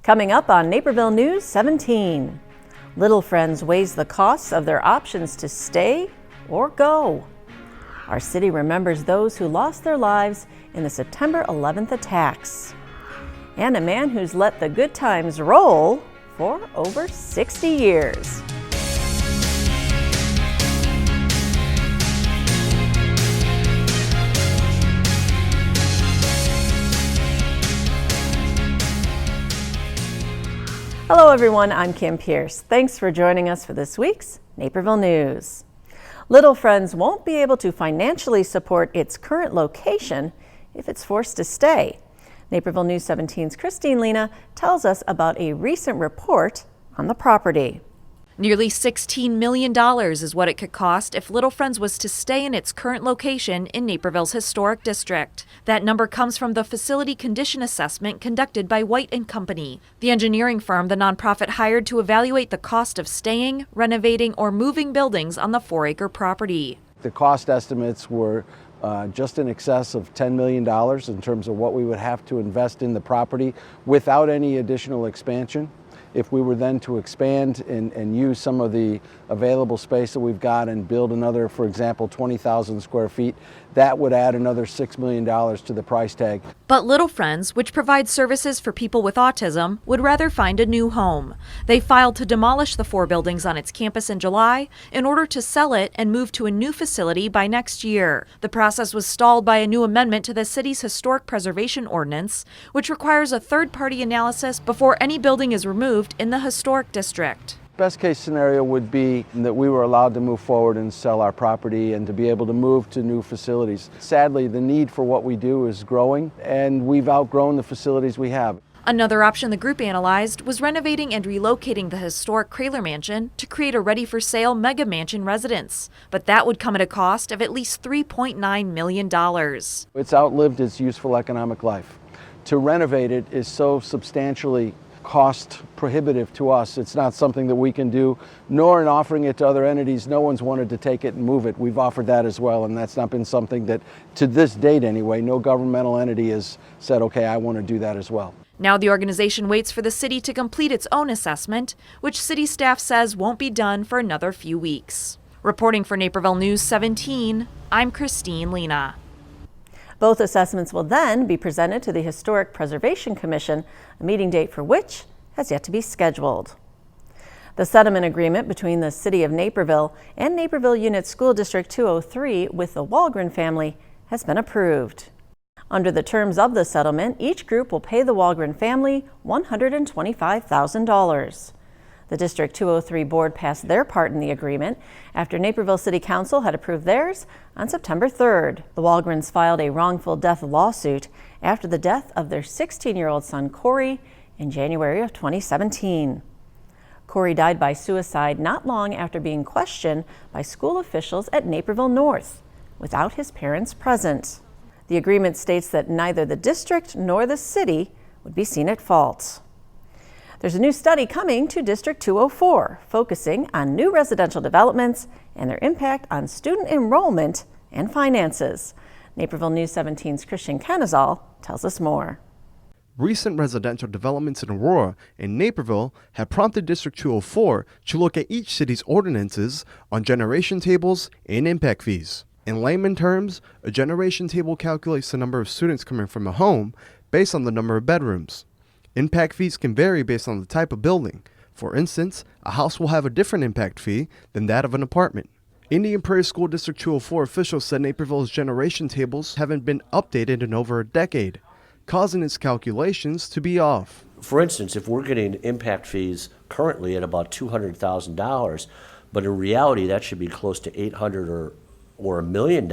Coming up on Naperville News 17, Little Friends weighs the costs of their options to stay or go. Our city remembers those who lost their lives in the September 11th attacks. And a man who's let the good times roll for over 60 years. Hello everyone, I'm Kim Pierce. Thanks for joining us for this week's Naperville News. Little Friends won't be able to financially support its current location if it's forced to stay. Naperville News 17's Christine Lena tells us about a recent report on the property. Nearly $16 million is what it could cost if Little Friends was to stay in its current location in Naperville's historic district. That number comes from the facility condition assessment conducted by White & Company, the engineering firm the nonprofit hired to evaluate the cost of staying, renovating, or moving buildings on the 4-acre property. The cost estimates were just in excess of $10 million in terms of what we would have to invest in the property without any additional expansion. If we were then to expand and use some of the available space that we've got and build another, for example, 20,000 square feet, that would add another $6 million to the price tag. But Little Friends, which provides services for people with autism, would rather find a new home. They filed to demolish the 4 buildings on its campus in July in order to sell it and move to a new facility by next year. The process was stalled by a new amendment to the city's historic preservation ordinance, which requires a third-party analysis before any building is removed in the historic district. Best case scenario would be that we were allowed to move forward and sell our property and to be able to move to new facilities. Sadly, the need for what we do is growing, and we've outgrown the facilities we have. Another option the group analyzed was renovating and relocating the historic Kraler Mansion to create a ready-for-sale mega mansion residence. But that would come at a cost of at least $3.9 million. It's outlived its useful economic life. To renovate it is so substantially cost prohibitive to us. It's not something that we can do, nor in offering it to other entities. No one's wanted to take it and move it. We've offered that as well, and that's not been something that, to this date anyway, no governmental entity has said, okay, I want to do that as well. Now the organization waits for the city to complete its own assessment, which city staff says won't be done for another few weeks. Reporting for Naperville News 17, I'm Christine Lena. Both assessments will then be presented to the Historic Preservation Commission, a meeting date for which has yet to be scheduled. The settlement agreement between the City of Naperville and Naperville Unit School District 203 with the Walgren family has been approved. Under the terms of the settlement, each group will pay the Walgren family $125,000. The District 203 board passed their part in the agreement after Naperville City Council had approved theirs on September 3rd. The Walgrens filed a wrongful death lawsuit after the death of their 16-year-old son Corey in January of 2017. Corey died by suicide not long after being questioned by school officials at Naperville North without his parents present. The agreement states that neither the district nor the city would be seen at fault. There's a new study coming to District 204, focusing on new residential developments and their impact on student enrollment and finances. Naperville News 17's Christian Kenazal tells us more. Recent residential developments in Aurora and Naperville have prompted District 204 to look at each city's ordinances on generation tables and impact fees. In layman terms, a generation table calculates the number of students coming from a home based on the number of bedrooms. Impact fees can vary based on the type of building. For instance, a house will have a different impact fee than that of an apartment. Indian Prairie School District 204 officials said Naperville's generation tables haven't been updated in over a decade, causing its calculations to be off. For instance, if we're getting impact fees currently at about $200,000, but in reality that should be close to $800,000 or $1 million,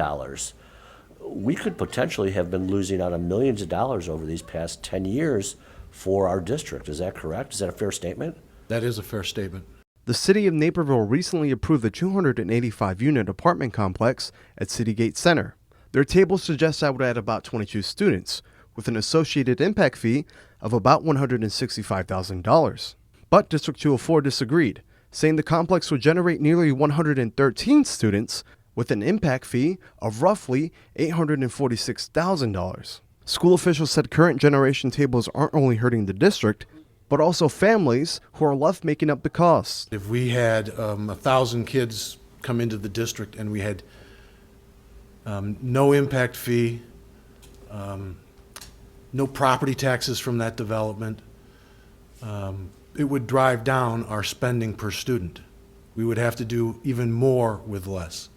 we could potentially have been losing out on millions of dollars over these past 10 years for our district. Is that correct? Is that a fair statement? That is a fair statement. The City of Naperville recently approved the 285-unit apartment complex at City Gate Center. Their table suggests that would add about 22 students, with an associated impact fee of about $165,000. But District 204 disagreed, saying the complex would generate nearly 113 students with an impact fee of roughly $846,000. School officials said current generation tables aren't only hurting the district, but also families who are left making up the cost. If we had 1,000 kids come into the district and we had no impact fee, no property taxes from that development, it would drive down our spending per student. We would have to do even more with less.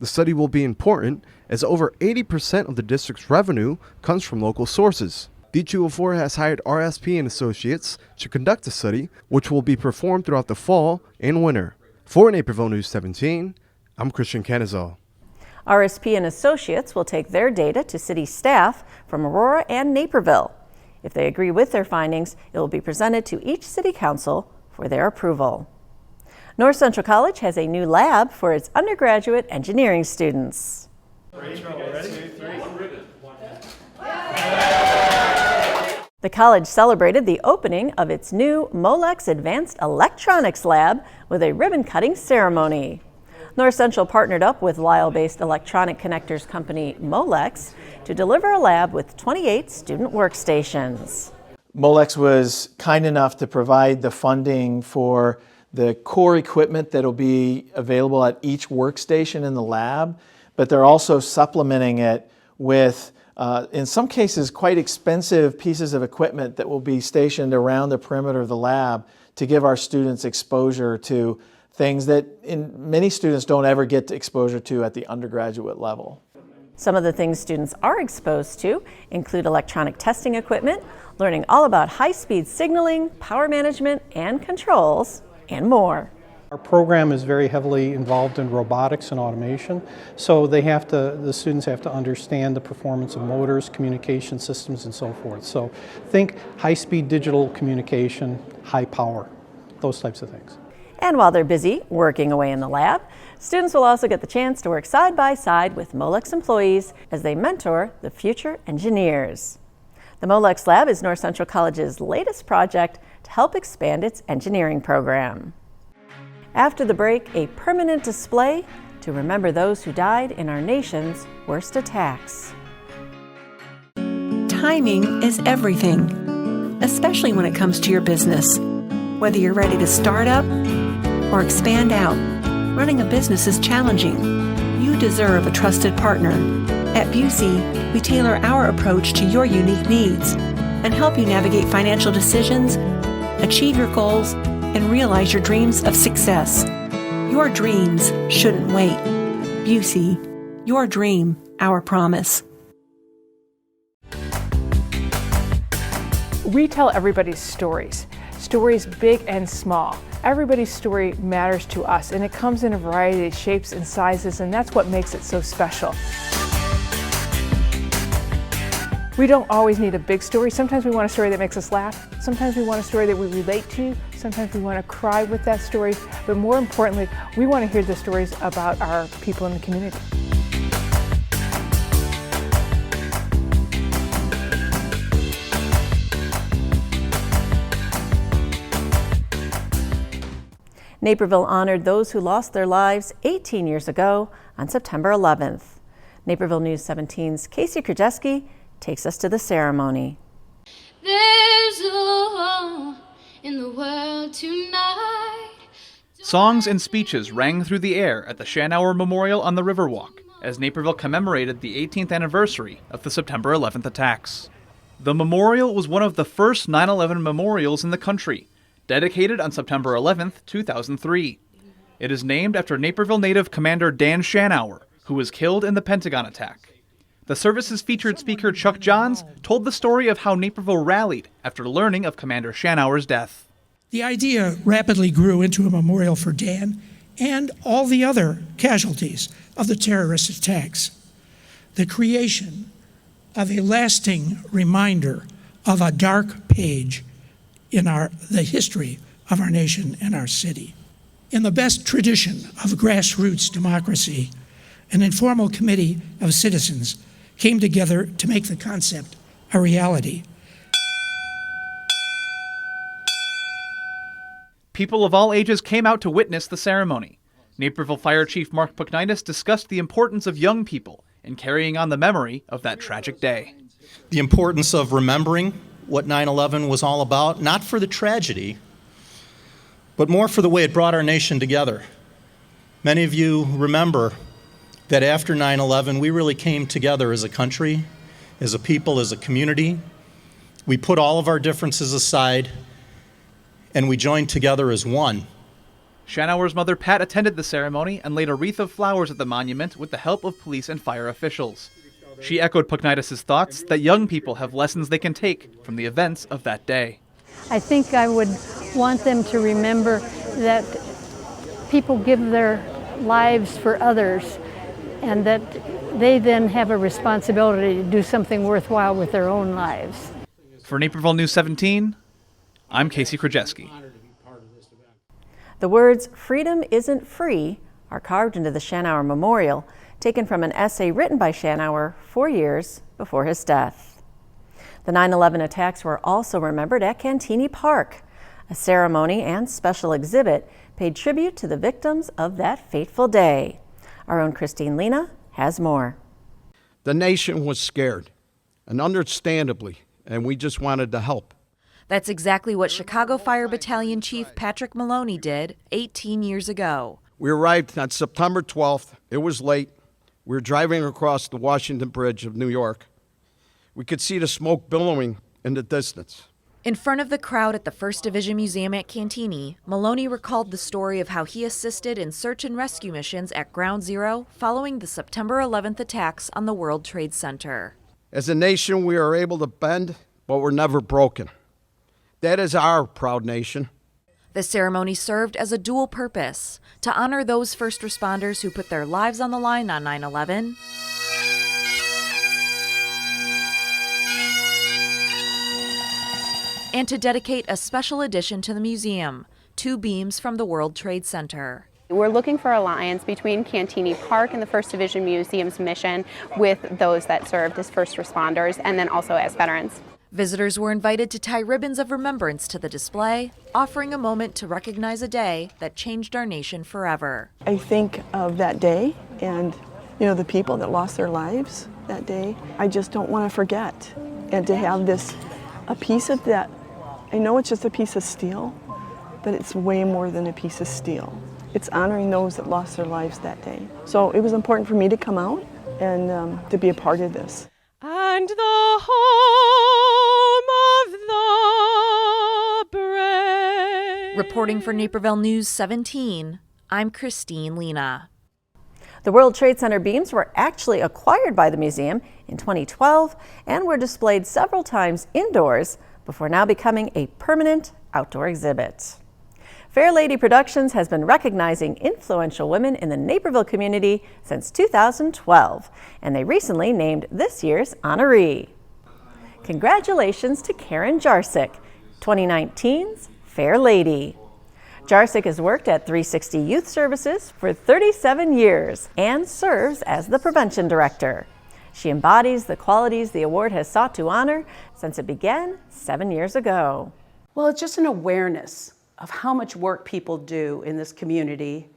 The study will be important as over 80% of the district's revenue comes from local sources. D204 has hired RSP and Associates to conduct the study, which will be performed throughout the fall and winter. For Naperville News 17, I'm Christian Canizal. RSP and Associates will take their data to city staff from Aurora and Naperville. If they agree with their findings, it will be presented to each city council for their approval. North Central College has a new lab for its undergraduate engineering students. The college celebrated the opening of its new Molex Advanced Electronics Lab with a ribbon-cutting ceremony. North Central partnered up with Lisle-based electronic connectors company Molex to deliver a lab with 28 student workstations. Molex was kind enough to provide the funding for the core equipment that will be available at each workstation in the lab, but they're also supplementing it with, in some cases, quite expensive pieces of equipment that will be stationed around the perimeter of the lab to give our students exposure to things that many students don't ever get exposure to at the undergraduate level. Some of the things students are exposed to include electronic testing equipment, learning all about high-speed signaling, power management and controls, and more. Our program is very heavily involved in robotics and automation, so the students have to understand the performance of motors, communication systems, and so forth. So think high-speed digital communication, high power, those types of things. And while they're busy working away in the lab, students will also get the chance to work side by side with Molex employees as they mentor the future engineers. The Molex Lab is North Central College's latest project to help expand its engineering program. After the break, a permanent display to remember those who died in our nation's worst attacks. Timing is everything, especially when it comes to your business. Whether you're ready to start up or expand out, running a business is challenging. You deserve a trusted partner. At Busey, we tailor our approach to your unique needs and help you navigate financial decisions, achieve your goals, and realize your dreams of success. Your dreams shouldn't wait. Busey, your dream, our promise. We tell everybody's stories big and small. Everybody's story matters to us, and it comes in a variety of shapes and sizes, and that's what makes it so special. We don't always need a big story. Sometimes we want a story that makes us laugh. Sometimes we want a story that we relate to. Sometimes we want to cry with that story. But more importantly, we want to hear the stories about our people in the community. Naperville honored those who lost their lives 18 years ago on September 11th. Naperville News 17's Casey Krajewski takes us to the ceremony. There's a hole in the world tonight. Songs and speeches rang through the air at the Schanauer Memorial on the Riverwalk as Naperville commemorated the 18th anniversary of the September 11th attacks. The memorial was one of the first 9/11 memorials in the country, dedicated on September 11th, 2003. It is named after Naperville native Commander Dan Schanauer, who was killed in the Pentagon attack. The service's featured speaker Chuck Johns told the story of how Naperville rallied after learning of Commander Schanauer's death. The idea rapidly grew into a memorial for Dan and all the other casualties of the terrorist attacks. The creation of a lasting reminder of a dark page in the history of our nation and our city. In the best tradition of grassroots democracy, an informal committee of citizens came together to make the concept a reality. People of all ages came out to witness the ceremony. Naperville Fire Chief Mark Pucknitis discussed the importance of young people in carrying on the memory of that tragic day. The importance of remembering what 9/11 was all about, not for the tragedy, but more for the way it brought our nation together. Many of you remember that after 9/11, we really came together as a country, as a people, as a community. We put all of our differences aside, and we joined together as one. Shanauer's mother, Pat, attended the ceremony and laid a wreath of flowers at the monument with the help of police and fire officials. She echoed Pugnaitis' thoughts that young people have lessons they can take from the events of that day. I think I would want them to remember that people give their lives for others, and that they then have a responsibility to do something worthwhile with their own lives. For Naperville News 17, I'm Casey Krajewski. The words "freedom isn't free" are carved into the Shanauer Memorial, taken from an essay written by Shanauer 4 years before his death. The 9/11 attacks were also remembered at Cantini Park. A ceremony and special exhibit paid tribute to the victims of that fateful day. Our own Christine Lena has more. The nation was scared, and understandably, and we just wanted to help. That's exactly what Chicago Fire Battalion Chief Patrick Maloney did 18 years ago. We arrived on September 12th. It was late. We were driving across the Washington Bridge of New York. We could see the smoke billowing in the distance. In front of the crowd at the 1st Division Museum at Cantini, Maloney recalled the story of how he assisted in search and rescue missions at Ground Zero following the September 11th attacks on the World Trade Center. As a nation, we are able to bend, but we're never broken. That is our proud nation. The ceremony served as a dual purpose: to honor those first responders who put their lives on the line on 9/11, and to dedicate a special edition to the museum, 2 beams from the World Trade Center. We're looking for alliance between Cantini Park and the 1st Division Museum's mission with those that served as first responders and then also as veterans. Visitors were invited to tie ribbons of remembrance to the display, offering a moment to recognize a day that changed our nation forever. I think of that day and, the people that lost their lives that day. I just don't want to forget. And to have a piece of that, I know it's just a piece of steel, but it's way more than a piece of steel. It's honoring those that lost their lives that day. So it was important for me to come out and to be a part of this. And the home of the brave. Reporting for Naperville News 17, I'm Christine Lena. The World Trade Center beams were actually acquired by the museum in 2012 and were displayed several times indoors before now becoming a permanent outdoor exhibit. Fair Lady Productions has been recognizing influential women in the Naperville community since 2012, and they recently named this year's honoree. Congratulations to Karen Jarczyk, 2019's Fair Lady. Jarczyk has worked at 360 Youth Services for 37 years and serves as the prevention director. She embodies the qualities the award has sought to honor since it began 7 years ago. Well, it's just an awareness of how much work people do in this community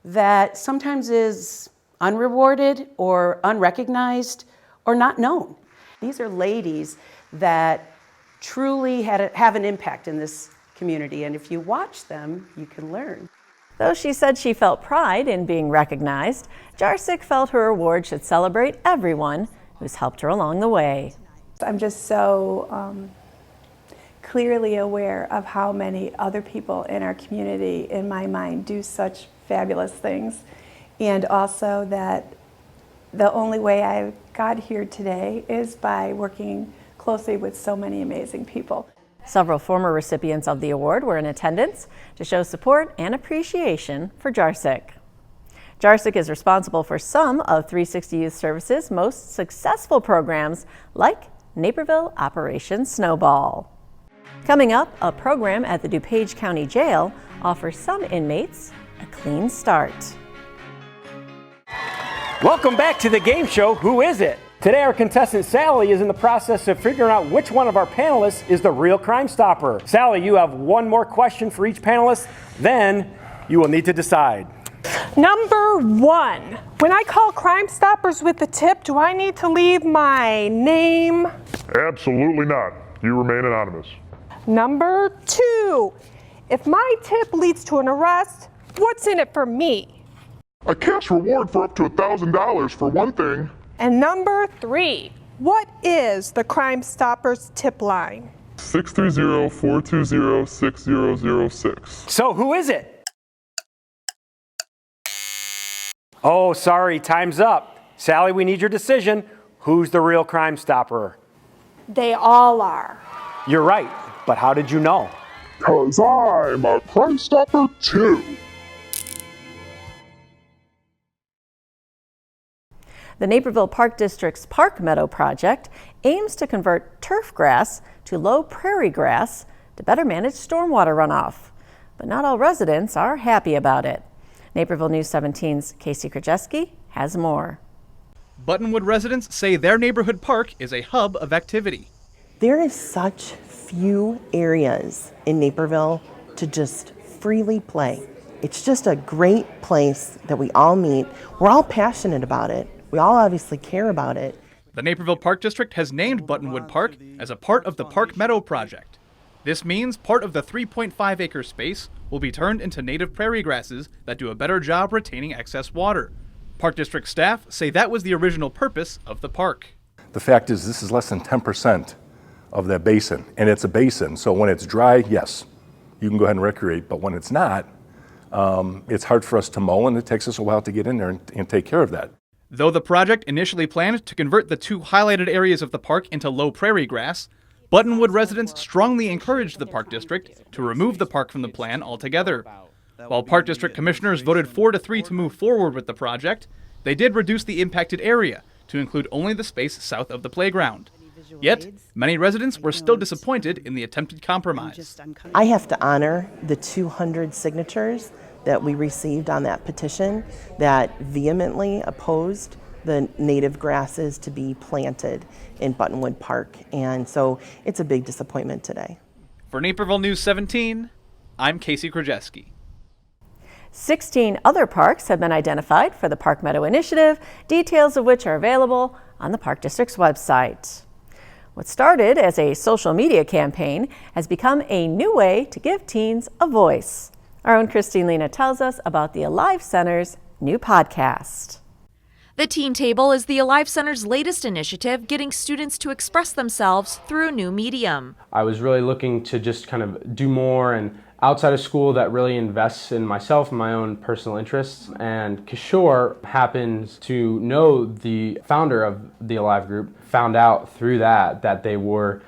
that sometimes is unrewarded or unrecognized or not known. These are ladies that truly have an impact in this community, and if you watch them, you can learn. Though she said she felt pride in being recognized, Jarczyk felt her award should celebrate everyone who's helped her along the way. I'm just so clearly aware of how many other people in our community, in my mind, do such fabulous things. And also that the only way I got here today is by working closely with so many amazing people. Several former recipients of the award were in attendance to show support and appreciation for Jarczyk. Jarczyk is responsible for some of 360 Youth Services' most successful programs, like Naperville Operation Snowball. Coming up, a program at the DuPage County Jail offers some inmates a clean start. Welcome back to the game show, Who Is It? Today our contestant Sally is in the process of figuring out which one of our panelists is the real Crime Stopper. Sally, you have one more question for each panelist, then you will need to decide. Number 1. When I call Crime Stoppers with the tip, do I need to leave my name? Absolutely not. You remain anonymous. Number 2, if my tip leads to an arrest, what's in it for me? A cash reward for up to $1,000 for one thing. And number 3, what is the Crime Stoppers tip line? 630-420-6006. So who is it? Oh, sorry, time's up. Sally, we need your decision. Who's the real Crime Stopper? They all are. You're right, but how did you know? 'Cause I'm a Crime Stopper too. The Naperville Park District's Park Meadow project aims to convert turf grass to low prairie grass to better manage stormwater runoff. But not all residents are happy about it. Naperville News 17's Casey Krajewski has more. Buttonwood residents say their neighborhood park is a hub of activity. There is such few areas in Naperville to just freely play. It's just a great place that we all meet. We're all passionate about it. We all obviously care about it. The Naperville Park District has named Buttonwood Park as a part of the Park Meadow project. This means part of the 3.5-acre space will be turned into native prairie grasses that do a better job retaining excess water. Park District staff say that was the original purpose of the park. The fact is, this is less than 10% of that basin, and it's a basin, so when it's dry, yes, you can go ahead and recreate, but when it's not, it's hard for us to mow, and it takes us a while to get in there and take care of that. Though the project initially planned to convert the 2 highlighted areas of the park into low prairie grass, Buttonwood residents strongly encouraged the Park District to remove the park from the plan altogether. While Park District commissioners voted 4-3 to move forward with the project, they did reduce the impacted area to include only the space south of the playground. Yet, many residents were still disappointed in the attempted compromise. I have to honor the 200 signatures that we received on that petition that vehemently opposed the native grasses to be planted in Buttonwood Park. And so it's a big disappointment today. For Naperville News 17, I'm Casey Krajewski. 16 other parks have been identified for the Park Meadow Initiative, details of which are available on the Park District's website. What started as a social media campaign has become a new way to give teens a voice. Our own Christine Lena tells us about the Alive Center's new podcast. The Teen Table is the Alive Center's latest initiative, getting students to express themselves through a new medium. I was really looking to just kind of do more and outside of school that really invests in myself and my own personal interests. And Kishore happens to know the founder of the Alive group, found out through that they were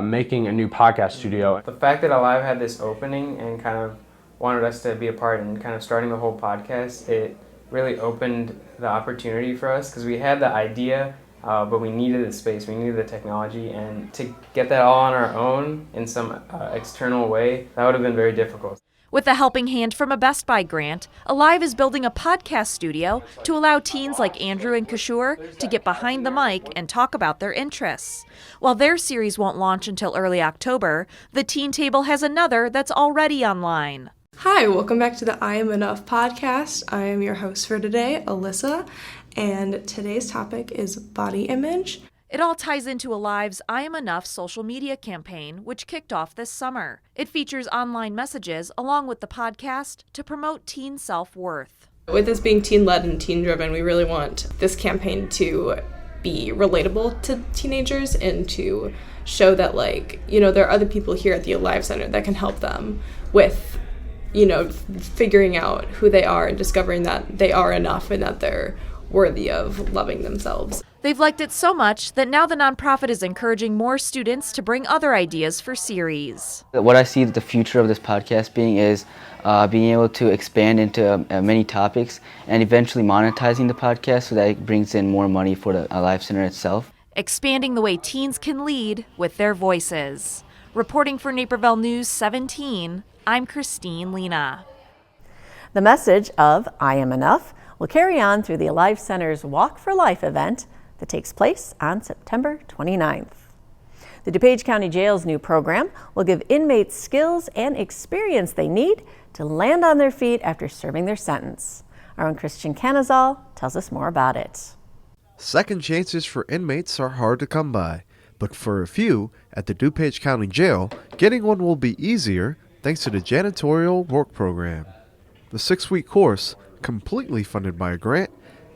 making a new podcast studio. The fact that Alive had this opening and kind of wanted us to be a part and kind of starting the whole podcast, it really opened the opportunity for us because we had the idea, but we needed the space, we needed the technology, and to get that all on our own in some external way, that would have been very difficult. With a helping hand from a Best Buy grant, Alive is building a podcast studio to allow teens like Andrew and Kishore to get behind the mic and talk about their interests. While their series won't launch until early October, the Teen Table has another that's already online. Hi, welcome back to the I Am Enough podcast. I am your host for today, Alyssa, and today's topic is body image. It all ties into Alive's I Am Enough social media campaign, which kicked off this summer. It features online messages along with the podcast to promote teen self-worth. With this being teen-led and teen-driven, we really want this campaign to be relatable to teenagers and to show that, there are other people here at the Alive Center that can help them with figuring out who they are and discovering that they are enough and that they're worthy of loving themselves. They've liked it so much that now the nonprofit is encouraging more students to bring other ideas for series. What I see the future of this podcast being is being able to expand into many topics and eventually monetizing the podcast so that it brings in more money for the Alive Center itself. Expanding the way teens can lead with their voices. Reporting for Naperville News 17, I'm Christine Lena. The message of I Am Enough will carry on through the Alive Center's Walk for Life event that takes place on September 29th. The DuPage County Jail's new program will give inmates skills and experience they need to land on their feet after serving their sentence. Our own Christian Canazal tells us more about it. Second chances for inmates are hard to come by, But for a few at the DuPage County Jail, getting one will be easier thanks to the janitorial work program. The 6-week course, completely funded by a grant,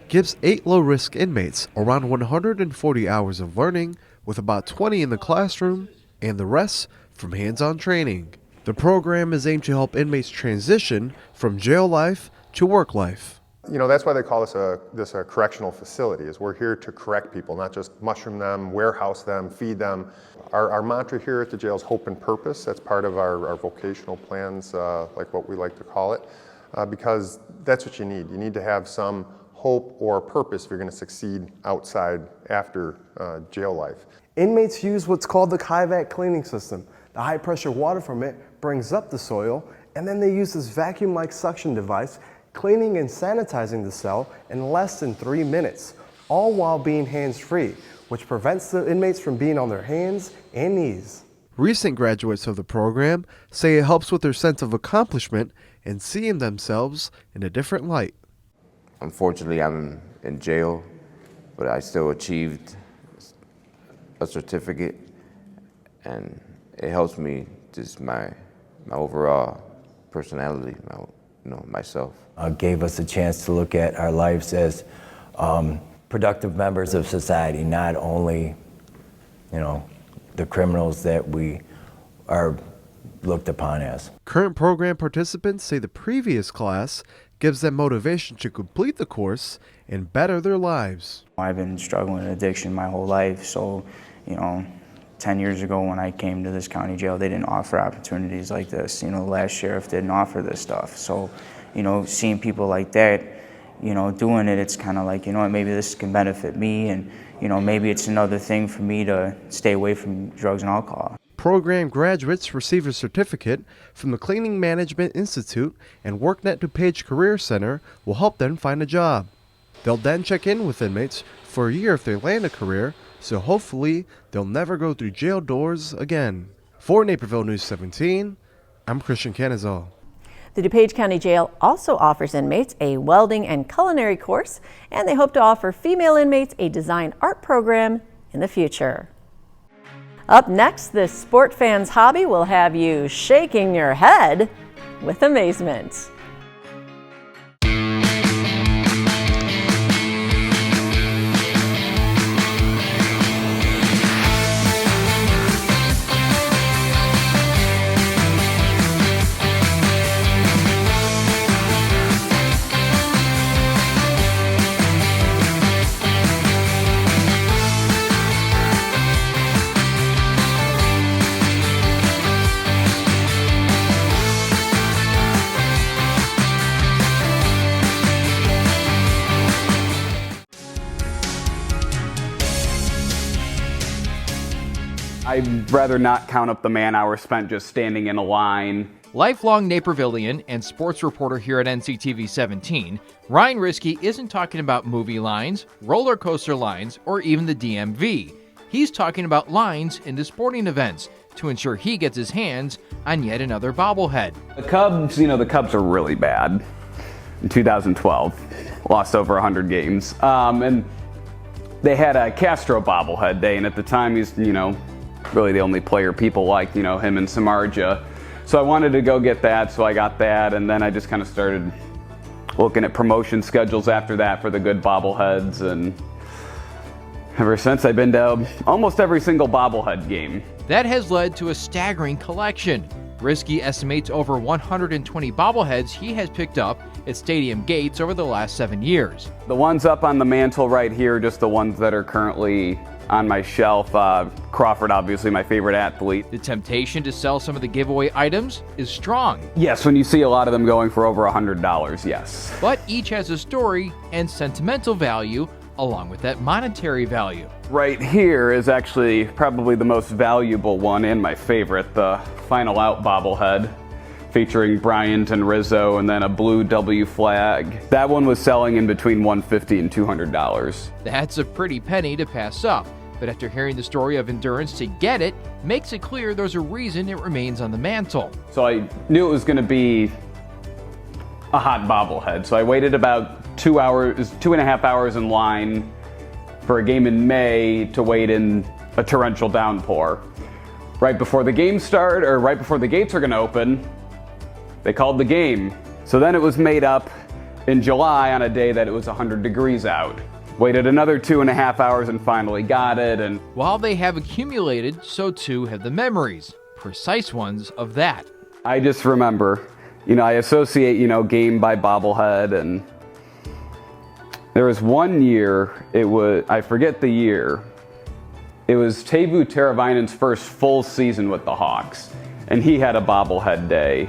gives 8 low-risk inmates around 140 hours of learning, with about 20 in the classroom and the rest from hands-on training. The program is aimed to help inmates transition from jail life to work life. You know, that's why they call this a correctional facility, is we're here to correct people, not just mushroom them, warehouse them, feed them. Our mantra here at the jail is hope and purpose. That's part of our vocational plans, like what we like to call it, because that's what you need. You need to have some hope or purpose if you're going to succeed outside after jail life. Inmates use what's called the Kivac cleaning system. The high pressure water from it brings up the soil, and then they use this vacuum-like suction device, cleaning and sanitizing the cell in less than 3 minutes, all while being hands-free, which prevents the inmates from being on their hands and knees. Recent graduates of the program say it helps with their sense of accomplishment and seeing themselves in a different light. Unfortunately, I'm in jail, but I still achieved a certificate, and it helps me just my overall personality, myself. Gave us a chance to look at our lives as productive members of society, not only, the criminals that we are looked upon as. Current program participants say the previous class gives them motivation to complete the course and better their lives. I've been struggling with addiction my whole life, so 10 years ago when I came to this county jail, they didn't offer opportunities like this. The last sheriff didn't offer this stuff. So, seeing people like that, doing it, it's kind of like, maybe this can benefit me, and, maybe it's another thing for me to stay away from drugs and alcohol. Program graduates receive a certificate from the Cleaning Management Institute, and WorkNet DuPage Career Center will help them find a job. They'll then check in with inmates for a year if they land a career, so hopefully they'll never go through jail doors again. For Naperville News 17, I'm Christian Canizal. The DuPage County Jail also offers inmates a welding and culinary course, and they hope to offer female inmates a design art program in the future. Up next, this sport fan's hobby will have you shaking your head with amazement. I'd rather not count up the man hours spent just standing in a line. Lifelong Napervillian and sports reporter here at NCTV 17, Ryan Risky isn't talking about movie lines, roller coaster lines, or even the DMV. He's talking about lines into sporting events to ensure he gets his hands on yet another bobblehead. The Cubs are really bad. In 2012, lost over 100 games. And they had a Castro bobblehead day, and at the time he's, really the only player people liked, him and Samardzija. So I wanted to go get that, so I got that, and then I just kind of started looking at promotion schedules after that for the good bobbleheads, and ever since I've been to almost every single bobblehead game. That has led to a staggering collection. Risky estimates over 120 bobbleheads he has picked up at stadium gates over the last 7 years. The ones up on the mantle right here, just the ones that are currently on my shelf. Crawford, obviously my favorite athlete. The temptation to sell some of the giveaway items is strong. Yes, when you see a lot of them going for over $100, yes. But each has a story and sentimental value along with that monetary value. Right here is actually probably the most valuable one and my favorite, the Final Out bobblehead, featuring Bryant and Rizzo, and then a blue W flag. That one was selling in between $150 and $200. That's a pretty penny to pass up, but after hearing the story of endurance to get it, makes it clear there's a reason it remains on the mantle. So I knew it was going to be a hot bobblehead, so I waited about 2.5 hours in line for a game in May to wait in a torrential downpour. Right before the game started, or right before the gates are going to open, they called the game. So then it was made up in July on a day that it was 100 degrees out. Waited another 2.5 hours and finally got it. And while they have accumulated, so too have the memories, precise ones of that. I just remember, I associate, game by bobblehead, and there was one year, I forget the year, it was Teuvo Teravainen's first full season with the Hawks, and he had a bobblehead day,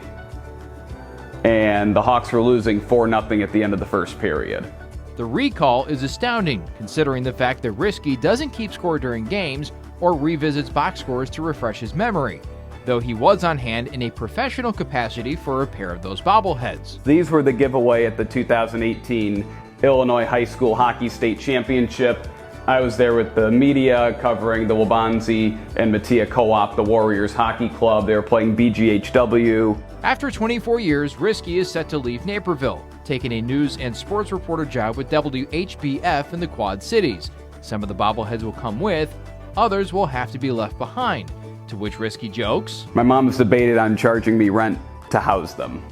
and the Hawks were losing 4-0 at the end of the first period. The recall is astounding, considering the fact that Risky doesn't keep score during games or revisits box scores to refresh his memory, though he was on hand in a professional capacity for a pair of those bobbleheads. These were the giveaway at the 2018 Illinois High School Hockey State Championship. I was there with the media covering the Wabanzi and Mattia Co-op, the Warriors Hockey Club. They were playing BGHW. After 24 years, Risky is set to leave Naperville, taking a news and sports reporter job with WHBF in the Quad Cities. Some of the bobbleheads will come with, others will have to be left behind, to which Risky jokes, "My mom's debated on charging me rent to house them."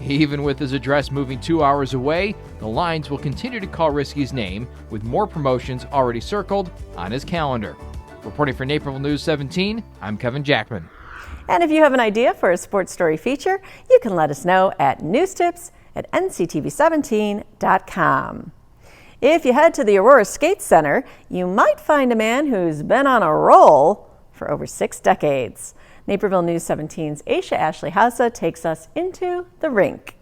Even with his address moving 2 hours away, the Lions will continue to call Risky's name, with more promotions already circled on his calendar. Reporting for Naperville News 17, I'm Kevin Jackman. And if you have an idea for a sports story feature, you can let us know at newstips@nctv17.com. If you head to the Aurora Skate Center, you might find a man who's been on a roll for over 6 decades. Naperville News 17's Aisha Ashley Hausa takes us into the rink.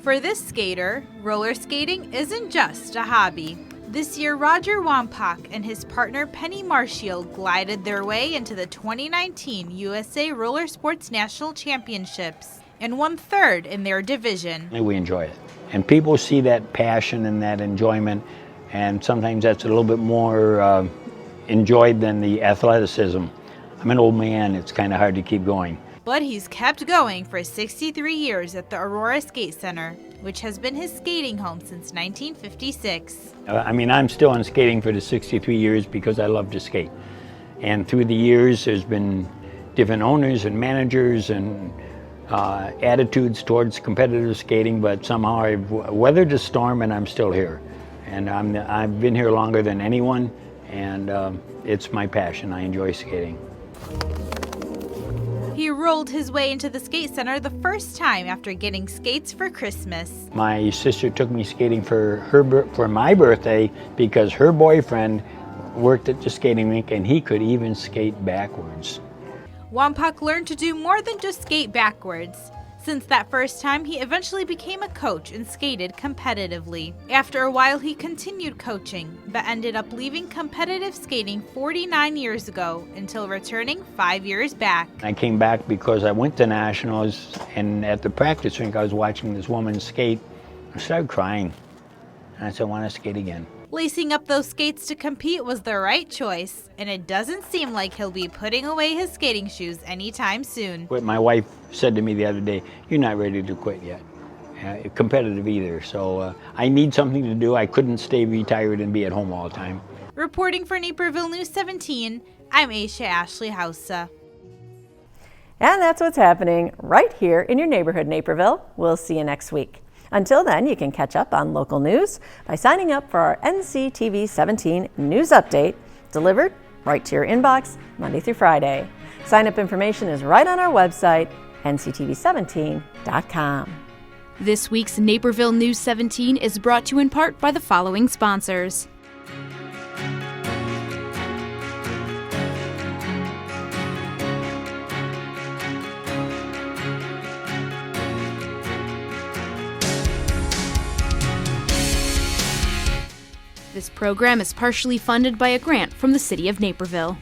For this skater, roller skating isn't just a hobby. This year, Roger Wampak and his partner Penny Marshall glided their way into the 2019 USA Roller Sports National Championships and won 3rd in their division. We enjoy it. And people see that passion and that enjoyment, and sometimes that's a little bit more enjoyed than the athleticism. I'm an old man, it's kind of hard to keep going. But he's kept going for 63 years at the Aurora Skate Center, which has been his skating home since 1956. I'm still on skating for the 63 years because I love to skate. And through the years, there's been different owners and managers and attitudes towards competitive skating, but somehow I've weathered the storm and I'm still here. And I've been here longer than anyone, and it's my passion. I enjoy skating. He rolled his way into the skate center the first time after getting skates for Christmas. My sister took me skating for my birthday because her boyfriend worked at the skating rink and he could even skate backwards. Wampak learned to do more than just skate backwards. Since that first time, he eventually became a coach and skated competitively. After a while, he continued coaching, but ended up leaving competitive skating 49 years ago until returning 5 years back. I came back because I went to Nationals, and at the practice rink, I was watching this woman skate. I started crying, and I said, I want to skate again. Lacing up those skates to compete was the right choice, and it doesn't seem like he'll be putting away his skating shoes anytime soon. What my wife said to me the other day, you're not ready to quit yet. Competitive either, so I need something to do. I couldn't stay retired and be at home all the time. Reporting for Naperville News 17, I'm Aisha Ashley Hausa. And that's what's happening right here in your neighborhood, Naperville. We'll see you next week. Until then, you can catch up on local news by signing up for our NCTV 17 news update, delivered right to your inbox Monday through Friday. Sign-up information is right on our website, nctv17.com. This week's Naperville News 17 is brought to you in part by the following sponsors. This program is partially funded by a grant from the City of Naperville.